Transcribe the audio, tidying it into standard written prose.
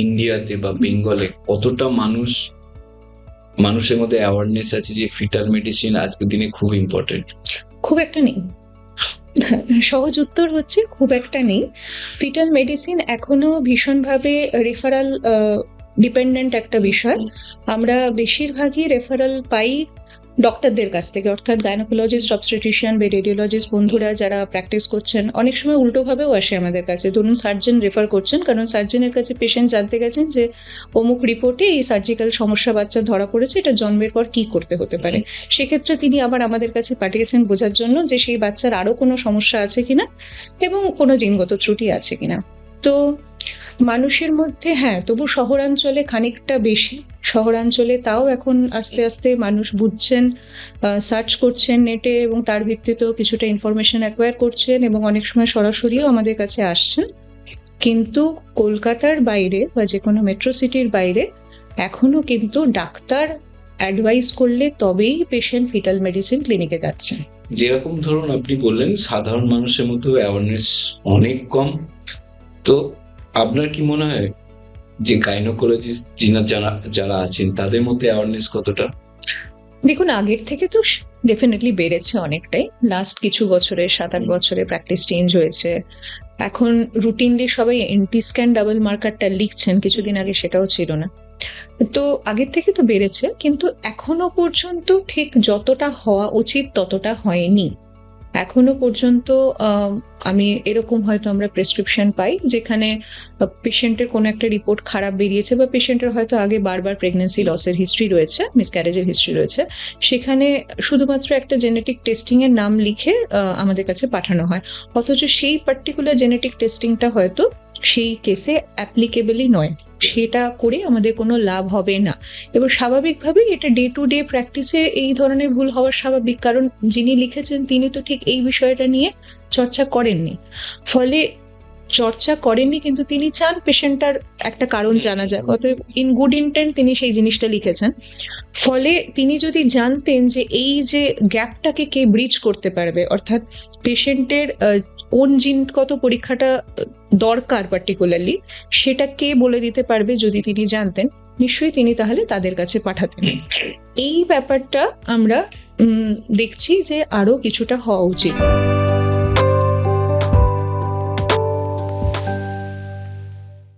ইন্ডিয়াতে বা বেঙ্গলে কতটা মানুষের মধ্যে অ্যাওয়ারনেস আছে যে ফিটাল মেডিসিন আজকের দিনে খুব ইম্পর্টেন্ট? খুব একটা নেই। সহজ উত্তর হচ্ছে খুব একটা নেই। ফিটাল মেডিসিন এখনো ভীষণভাবে রেফারাল ডিপেন্ডেন্ট একটা বিষয়। আমরা বেশিরভাগই রেফারাল পাই ডক্টরদের কাছ থেকে, অর্থাৎ গাইনোকোলজিস্ট, অবস্টেট্রিশিয়ান বা রেডিওলজিস্ট বন্ধুরা যারা প্র্যাকটিস করছেন, অনেক সময় উল্টোভাবেও আসে আমাদের কাছে। ধরুন সার্জন রেফার করছেন, কারণ সার্জনের কাছে পেশেন্ট জানতে গেছেন যে অমুক রিপোর্টে এই সার্জিক্যাল সমস্যা বাচ্চা ধরা পড়েছে, এটা জন্মের পর কি করতে হতে পারে। সেক্ষেত্রে তিনি আবার আমাদের কাছে পাঠিয়েছেন বোঝার জন্য যে সেই বাচ্চার আরো কোনো সমস্যা আছে কিনা এবং কোনো জিনগত ত্রুটি আছে কিনা। তো মানুষের মধ্যে হ্যাঁ, তবু শহরাঞ্চলে খানিকটা বেশি। শহরাঞ্চলে তাও এখন আস্তে আস্তে মানুষ বুঝছেন, সার্চ করছেন নেটে এবং তার ভিত্তিতেও কিছুটা ইনফরমেশন অ্যাকোয়ার করছেন এবং অনেক সময় সরাসরিও আমাদের কাছে আসছেন। কিন্তু কলকাতার বাইরে বা যে কোনো মেট্রো সিটির বাইরে এখনো কিন্তু ডাক্তার অ্যাডভাইস করলে তবেই পেশেন্ট ফিটাল মেডিসিন ক্লিনিকে যাচ্ছেন। যেরকম ধরুন আপনি বললেন সাধারণ মানুষের মধ্যে অ্যাওয়ারনেস অনেক কম, তো আপনার কি মনে হয় যে গাইনোকোলজিস্ট যারা আছেন তাদের মধ্যে অ্যাওয়ারনেস কতটা? দেখুন, আগের থেকে তো ডেফিনেটলি বেড়েছে অনেকটাই। লাস্ট কিছু বছরে 7-8 বছরে প্র্যাকটিস চেঞ্জ হয়েছে। এখন রুটিনলি সবাই এনটি স্ক্যান ডাবল মার্কারটা লিখছেন, কিছুদিন আগে সেটাও ছিল না। তো আগের থেকে তো বেড়েছে, কিন্তু এখনো পর্যন্ত ঠিক যতটা হওয়া উচিত ততটা হয়নি। এখনো পর্যন্ত আমি এরকম হয়তো আমরা প্রেসক্রিপশন পাই যেখানে পেশেন্টের কোনো একটা রিপোর্ট খারাপ বেরিয়েছে বা পেশেন্টের হয়তো আগে বারবার প্রেগনেন্সি লসের হিস্ট্রি রয়েছে, মিসক্যারেজের হিস্ট্রি রয়েছে, সেখানে শুধুমাত্র একটা জেনেটিক টেস্টিং এর নাম লিখে আমাদের কাছে পাঠানো হয়, অথচ সেই পার্টিকুলার জেনেটিক টেস্টিংটা হয়তো সেই কেসে অ্যাপ্লিকেবলই নয়। সেটা করে আমাদের কোনো লাভ হবে না। এবং স্বাভাবিকভাবেই এটা ডে টু ডে প্র্যাকটিসে এই ধরনের ভুল হওয়ার স্বাভাবিক, কারণ যিনি লিখেছেন তিনি তো ঠিক এই বিষয়টা নিয়ে চর্চা করেননি। ফলে চর্চা করেননি, কিন্তু তিনি চান পেশেন্টটার একটা কারণ জানা যায়, অতএব ইন গুড ইন্টেন্ট তিনি সেই জিনিসটা লিখেছেন। ফলে তিনি যদি জানতেন যে এই যে গ্যাপটাকে কে ব্রিজ করতে পারবে, অর্থাৎ পেশেন্টের কোন জিনগত পরীক্ষাটা দরকার পার্টিকুলারলি, সেটা কে বলে দিতে পারবে, যদি তিনি জানতেন, নিশ্চয়ই তিনি তাহলে তাদের কাছে পাঠাতেন। এই ব্যাপারটা আমরা দেখছি যে আরো কিছুটা হওয়া উচিত।